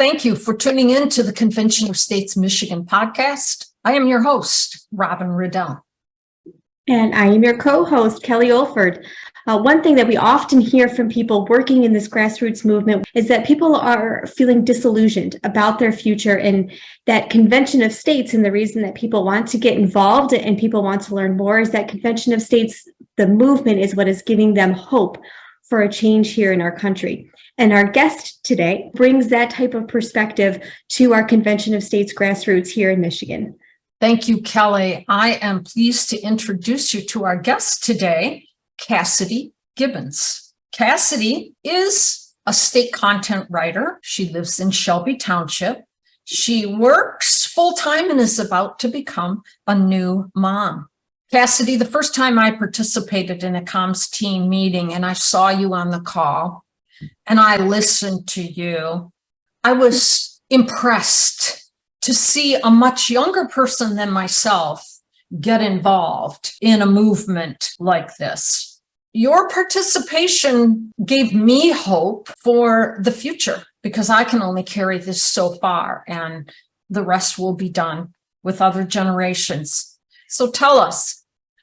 Thank you for tuning in to the Convention of States Michigan podcast. I am your host, Robin Riddell. And I am your co-host, Kelly Olford. One thing that we often hear from people working in this grassroots movement is that people are feeling disillusioned about their future, and that Convention of States, and the reason that people want to get involved and people want to learn more is that Convention of States, the movement, is what is giving them hope for a change here in our country. And our guest today brings that type of perspective to our Convention of States grassroots here in Michigan. Thank you, Kelly. I am pleased to introduce you to our guest today, Kassity Gibbins. Kassity is a state content writer. She lives in Shelby Township. She works full-time and is about to become a new mom. Kassity, the first time I participated in a comms team meeting and I saw you on the call and I listened to you, I was impressed to see a much younger person than myself get involved in a movement like this. Your participation gave me hope for the future because I can only carry this so far and the rest will be done with other generations. So tell us,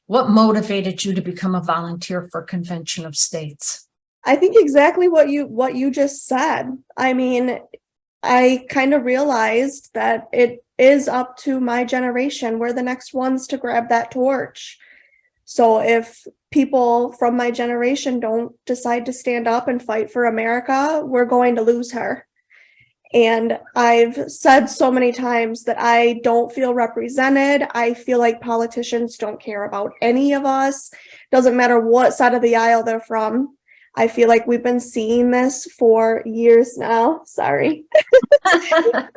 what motivated you to become a volunteer for Convention of States? I think exactly what you just said. I mean, I kind of realized that it is up to my generation. We're the next ones to grab that torch. So if people from my generation don't decide to stand up and fight for America, we're going to lose her. And I've said so many times that I don't feel represented. I feel like politicians don't care about any of us. Doesn't matter what side of the aisle they're from. I feel like we've been seeing this for years now. Sorry.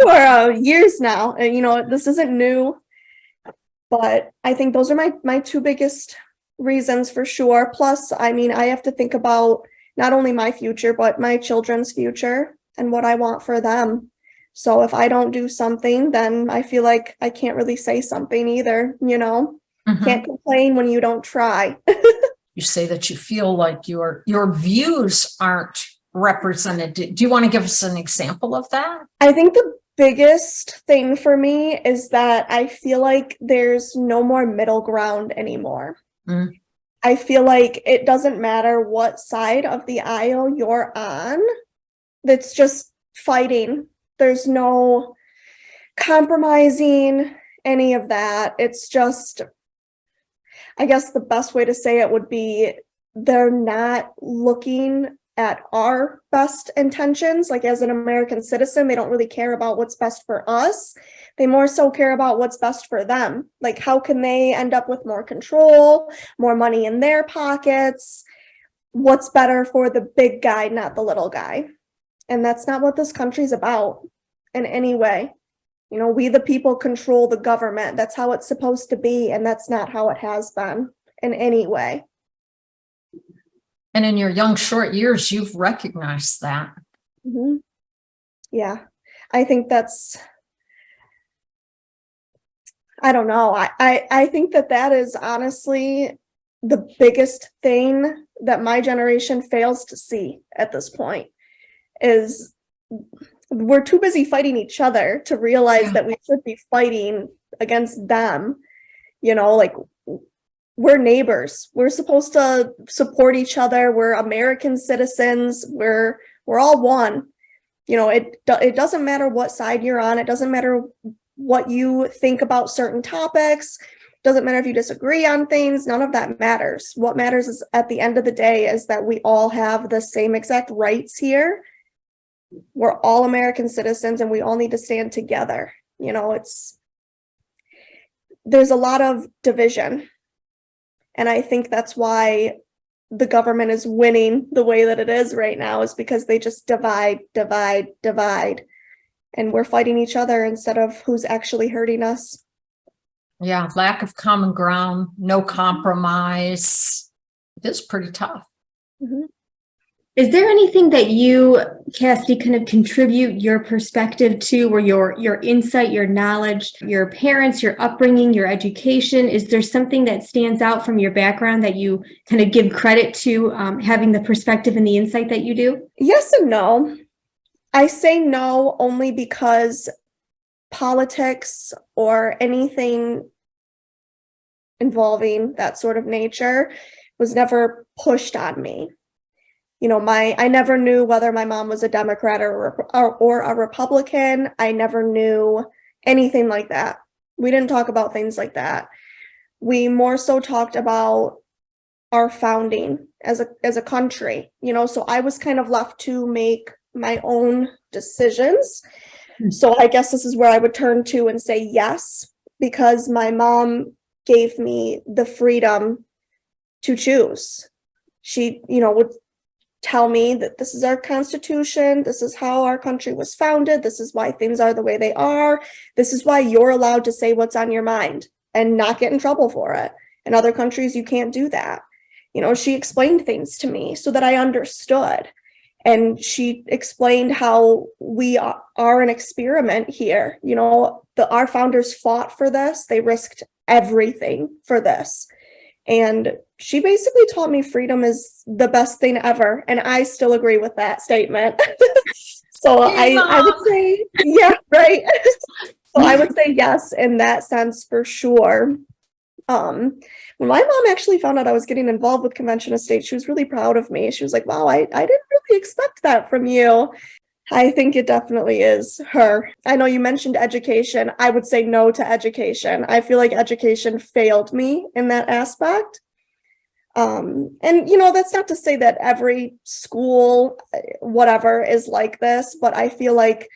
For years now. And, this isn't new. But I think those are my two biggest reasons for sure. Plus, I have to think about not only my future, but my children's future and what I want for them. So if I don't do something, then I feel like I can't really say something either, Can't complain when you don't try. You say that you feel like your views aren't represented. Do you want to give us an example of that? I think the biggest thing for me is that I feel like there's no more middle ground anymore. I feel like it doesn't matter what side of the aisle you're on. That's just fighting. There's no compromising, any of that. It's just, I guess the best way to say it would be they're not looking at our best intentions. Like as an American citizen, they don't really care about what's best for us. They more so care about what's best for them. Like how can they end up with more control, more money in their pockets? What's better for the big guy, not the little guy? And that's not what this country's about in any way. We the people control the government. That's how it's supposed to be. And that's not how it has been in any way. And in your young, short years, you've recognized that. Mm-hmm. Yeah, I think that's, I don't know. I think that is honestly the biggest thing that my generation fails to see at this point is we're too busy fighting each other to realize that we should be fighting against them. Like we're neighbors. We're supposed to support each other. We're American citizens. We're all one. It doesn't matter what side you're on. It doesn't matter what you think about certain topics. It doesn't matter if you disagree on things. None of that matters. What matters is at the end of the day is that we all have the same exact rights here. We're all American citizens and we all need to stand together. There's a lot of division. And I think that's why the government is winning the way that it is right now, is because they just divide. And we're fighting each other instead of who's actually hurting us. Yeah, lack of common ground, no compromise. It is pretty tough. Mm-hmm. Is there anything that you, Kassity, kind of contribute your perspective to, or your insight, your knowledge, your parents, your upbringing, your education? Is there something that stands out from your background that you kind of give credit to having the perspective and the insight that you do? Yes and no. I say no only because politics or anything involving that sort of nature was never pushed on me. You know, I never knew whether my mom was a Democrat or a Republican. I never knew anything like that. We didn't talk about things like that. We more so talked about our founding as a country, you know, so I was kind of left to make my own decisions. So I guess this is where I would turn to and say yes, because my mom gave me the freedom to choose. She, you know, would tell me that this is our Constitution, this is how our country was founded, this is why things are the way they are, this is why you're allowed to say what's on your mind and not get in trouble for it. In other countries, you can't do that. You know, she explained things to me so that I understood. And she explained how we are an experiment here. You know, our founders fought for this. They risked everything for this. And she basically taught me freedom is the best thing ever. And I still agree with that statement. So I would say, yeah, right. So I would say yes in that sense for sure. When my mom actually found out I was getting involved with Convention of States, she was really proud of me. She was like, wow, I didn't really expect that from you. I think it definitely is her. I know you mentioned education. I would say no to education. I feel like education failed me in that aspect. And, you know, that's not to say that every school, whatever, is like this, but I feel like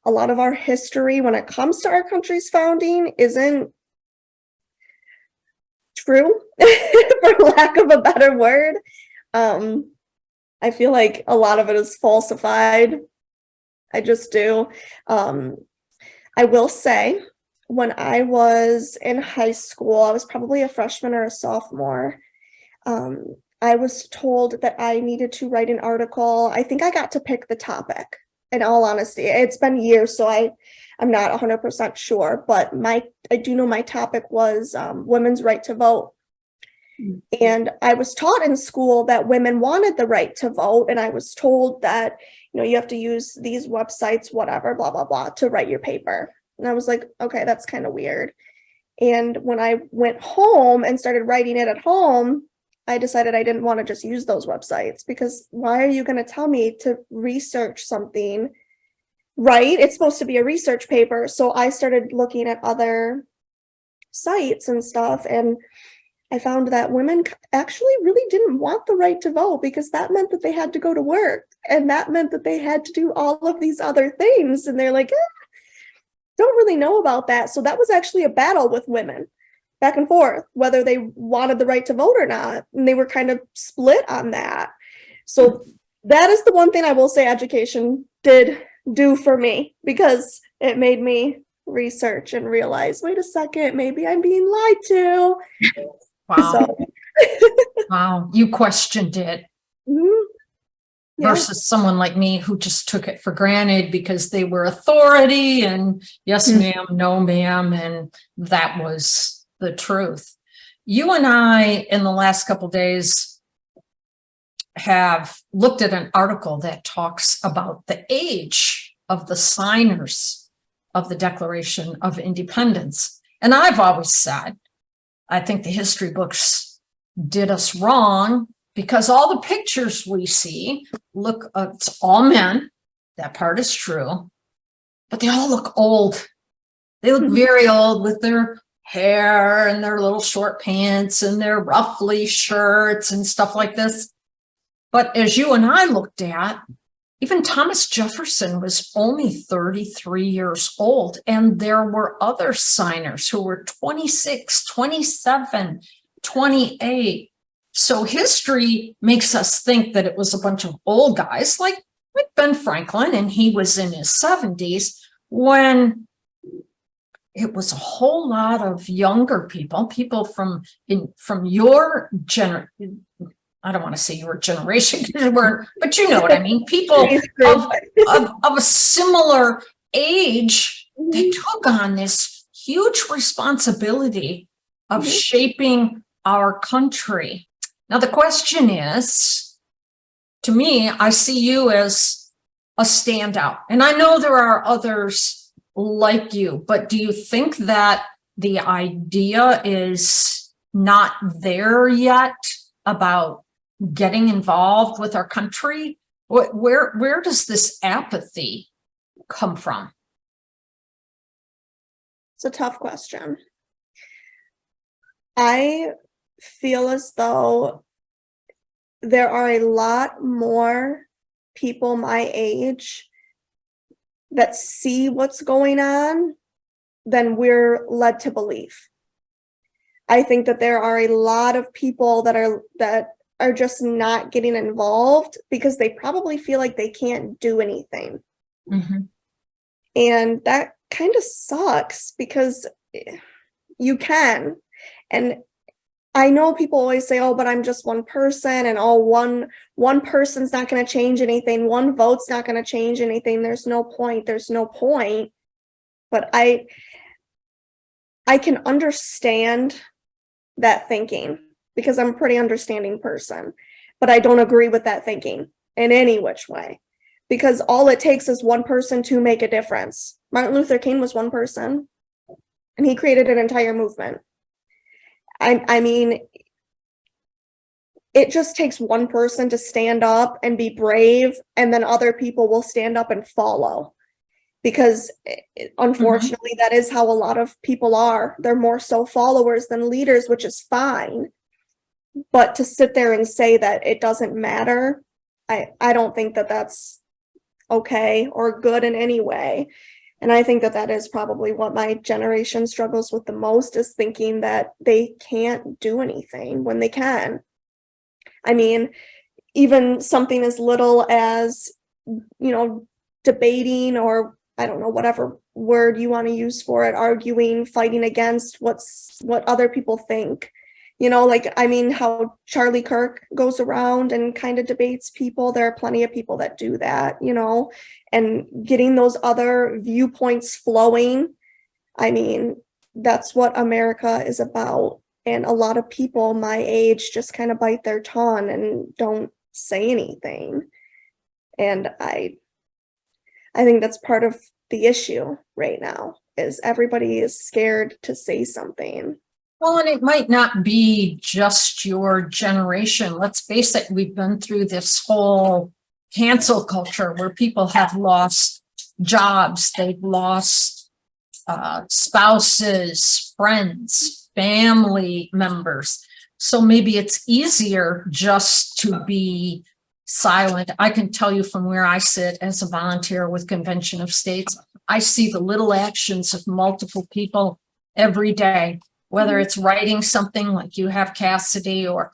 a lot of our history when it comes to our country's founding isn't true, for lack of a better word. I feel like a lot of it is falsified. I just do. I will say, when I was in high school, I was probably a freshman or a sophomore. I was told that I needed to write an article. I think I got to pick the topic, in all honesty. It's been years, so I'm not 100% sure, but I do know my topic was women's right to vote. And I was taught in school that women wanted the right to vote, and I was told that, you know, you have to use these websites, whatever, blah, blah, blah, to write your paper. And I was like, okay, that's kind of weird. And when I went home and started writing it at home, I decided I didn't want to just use those websites, because why are you going to tell me to research something? Right? It's supposed to be a research paper. So I started looking at other sites and stuff, and I found that women actually really didn't want the right to vote, because that meant that they had to go to work, and that meant that they had to do all of these other things. And they're like, don't really know about that. So that was actually a battle with women back and forth, whether they wanted the right to vote or not. And they were kind of split on that. So that is the one thing I will say education did do for me, because it made me research and realize, wait a second, maybe I'm being lied to. Wow. So, Wow. You questioned it yeah. versus someone like me who just took it for granted because they were authority and yes, ma'am, no, ma'am. And that was the truth. You and I, in the last couple of days, have looked at an article that talks about the age of the signers of the Declaration of Independence. And I've always said, I think the history books did us wrong, because all the pictures we see look, it's all men. That part is true, but they all look old. They look very old with their hair and their little short pants and their ruffly shirts and stuff like this. But as you and I looked at, even Thomas Jefferson was only 33 years old, and there were other signers who were 26, 27, 28. So history makes us think that it was a bunch of old guys like Ben Franklin, and he was in his 70s, when it was a whole lot of younger people from your generation. I don't want to say your generation, but you know what I mean. People of a similar age, they took on this huge responsibility of shaping our country. Now, the question is, to me, I see you as a standout? And I know there are others like you, but do you think that the idea is not there yet about getting involved with our country? Where does this apathy come from? It's a tough question. I feel as though there are a lot more people my age that see what's going on than we're led to believe. I think that there are a lot of people that are just not getting involved because they probably feel like they can't do anything. Mm-hmm. And that kind of sucks because you can. And I know people always say, oh, but I'm just one person, and oh, one person's not going to change anything. One vote's not going to change anything. There's no point. There's no point. But I can understand that thinking because I'm a pretty understanding person, but I don't agree with that thinking in any which way, because all it takes is one person to make a difference. Martin Luther King was one person, and he created an entire movement. I mean, it just takes one person to stand up and be brave, and then other people will stand up and follow. Because unfortunately, that is how a lot of people are. They're more so followers than leaders, which is fine. But to sit there and say that it doesn't matter, I don't think that that's okay or good in any way. And I think that that is probably what my generation struggles with the most, is thinking that they can't do anything when they can. I mean, even something as little as, debating, or I don't know, whatever word you want to use for it, arguing, fighting against what other people think. How Charlie Kirk goes around and kind of debates people. There are plenty of people that do that, and getting those other viewpoints flowing. I mean, that's what America is about. And a lot of people my age just kind of bite their tongue and don't say anything. And I think that's part of the issue right now, is everybody is scared to say something. Well, and it might not be just your generation. Let's face it, we've been through this whole cancel culture where people have lost jobs, they've lost spouses, friends, family members. So maybe it's easier just to be silent. I can tell you from where I sit as a volunteer with Convention of States, I see the little actions of multiple people every day, whether it's writing something like you have, Kassity, or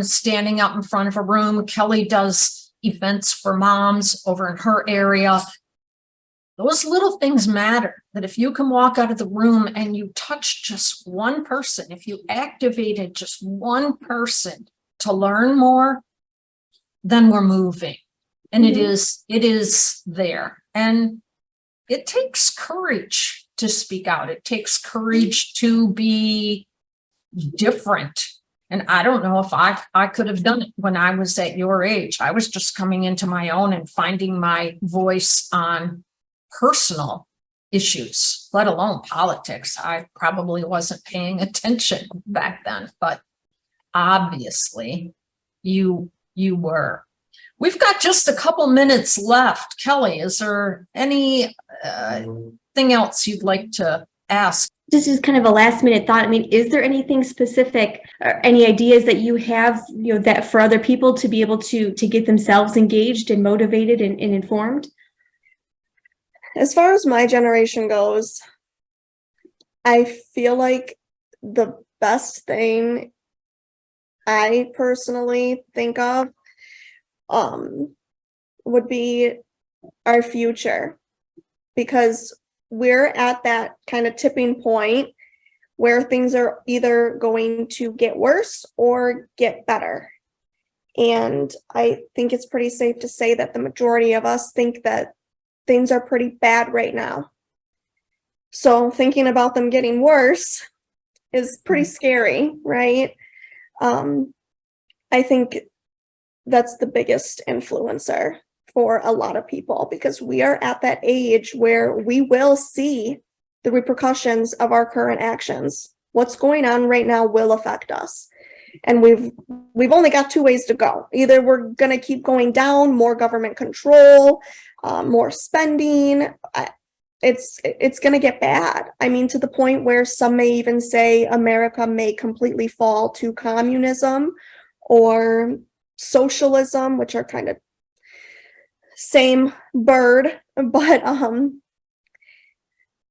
standing out in front of a room. Kelly does events for moms over in her area. Those little things matter, that if you can walk out of the room and you touch just one person, if you activated just one person to learn more, then we're moving. And it is there. And it takes courage to speak out. It takes courage to be different. And I don't know if I could have done it when I was at your age. I was just coming into my own and finding my voice on personal issues, let alone politics. I probably wasn't paying attention back then, but obviously you were. We've got just a couple minutes left. Kelly, is there any thing else you'd like to ask? This is kind of a last minute thought. I mean, is there anything specific or any ideas that you have, that for other people to be able to get themselves engaged and motivated and informed? As far as my generation goes, I feel like the best thing I personally think of would be our future, because we're at that kind of tipping point where things are either going to get worse or get better. And I think it's pretty safe to say that the majority of us think that things are pretty bad right now. So thinking about them getting worse is pretty scary, right? I think that's the biggest influencer for a lot of people, because we are at that age where we will see the repercussions of our current actions. What's going on right now will affect us. And we've only got two ways to go. Either we're going to keep going down, more government control, more spending. It's going to get bad. I mean, to the point where some may even say America may completely fall to communism or socialism, which are kind of same bird. But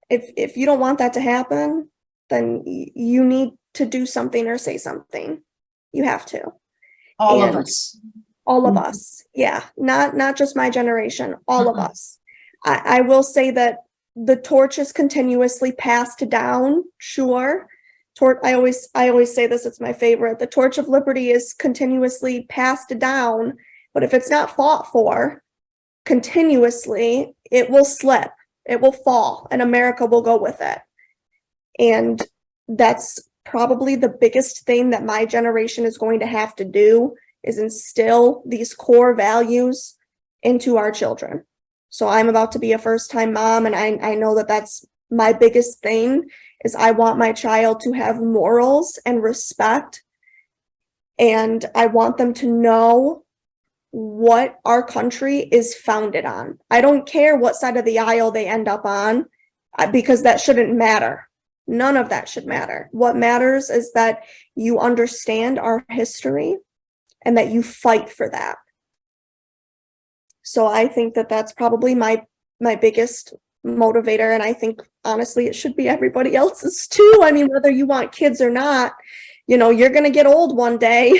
if you don't want that to happen, then you need to do something or say something. You have to. All of us. All of us. Yeah. Not just my generation, all of us. I will say that the torch is continuously passed down. Sure. I always say this, it's my favorite. The torch of liberty is continuously passed down, but if it's not fought for continuously, it will slip, it will fall, and America will go with it. And that's probably the biggest thing that my generation is going to have to do, is instill these core values into our children. So I'm about to be a first-time mom, and I know that that's my biggest thing, is I want my child to have morals and respect, and I want them to know what our country is founded on. I don't care what side of the aisle they end up on, because that shouldn't matter. None of that should matter. What matters is that you understand our history and that you fight for that. So I think that that's probably my biggest motivator, and I think honestly it should be everybody else's too. I mean, whether you want kids or not, you're going to get old one day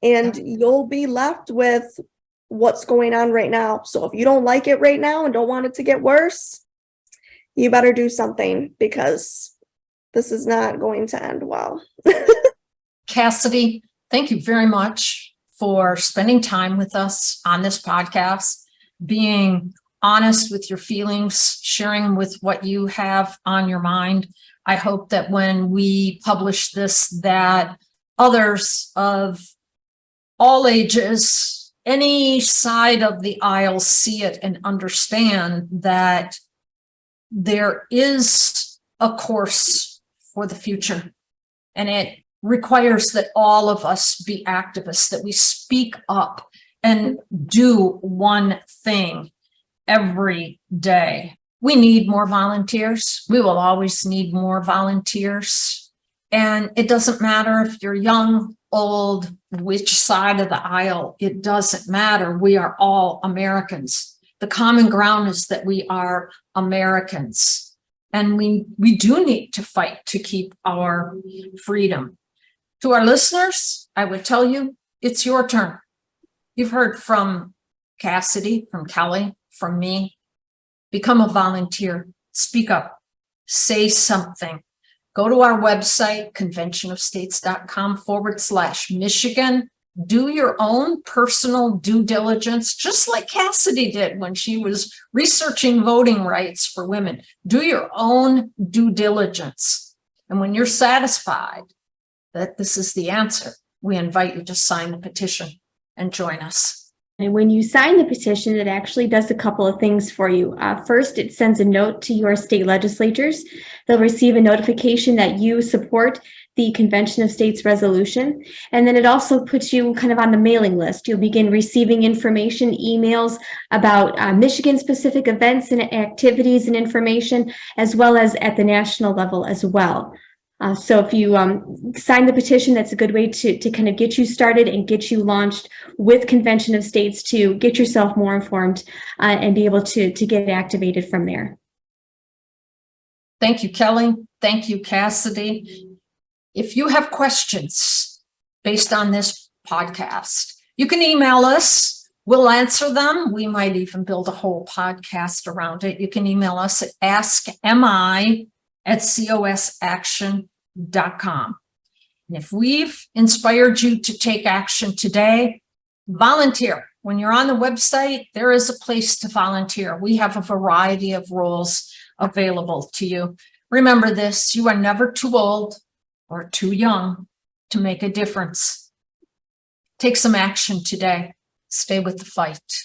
and you'll be left with what's going on right now. So if you don't like it right now and don't want it to get worse, you better do something, because this is not going to end well. Kassity, thank you very much for spending time with us on this podcast, being honest with your feelings, sharing with what you have on your mind. I hope that when we publish this, that others of all ages, any side of the aisle, see it and understand that there is a course for the future. And it requires that all of us be activists, that we speak up and do one thing every day. We need more volunteers. We will always need more volunteers. And it doesn't matter if you're young, old, which side of the aisle, it doesn't matter. We are all Americans. The common ground is that we are Americans. And we do need to fight to keep our freedom. To our listeners, I would tell you, it's your turn. You've heard from Kassity, from Kelly, from me. Become a volunteer. Speak up. Say something. Go to our website, conventionofstates.com/Michigan. Do your own personal due diligence, just like Kassity did when she was researching voting rights for women. Do your own due diligence. And when you're satisfied that this is the answer, we invite you to sign the petition and join us. And when you sign the petition, it actually does a couple of things for you. First, it sends a note to your state legislatures. They'll receive a notification that you support the Convention of States resolution. And then it also puts you kind of on the mailing list. You'll begin receiving information, emails about Michigan-specific events and activities and information, as well as at the national level as well. So if you sign the petition, that's a good way to kind of get you started and get you launched with Convention of States to get yourself more informed and be able to get activated from there. Thank you, Kelly. Thank you, Kassity. If you have questions based on this podcast, you can email us. We'll answer them. We might even build a whole podcast around it. You can email us at askmi@cosaction.com. And if we've inspired you to take action today, volunteer. When you're on the website, there is a place to volunteer. We have a variety of roles available to you. Remember this, you are never too old or too young to make a difference. Take some action today. Stay with the fight.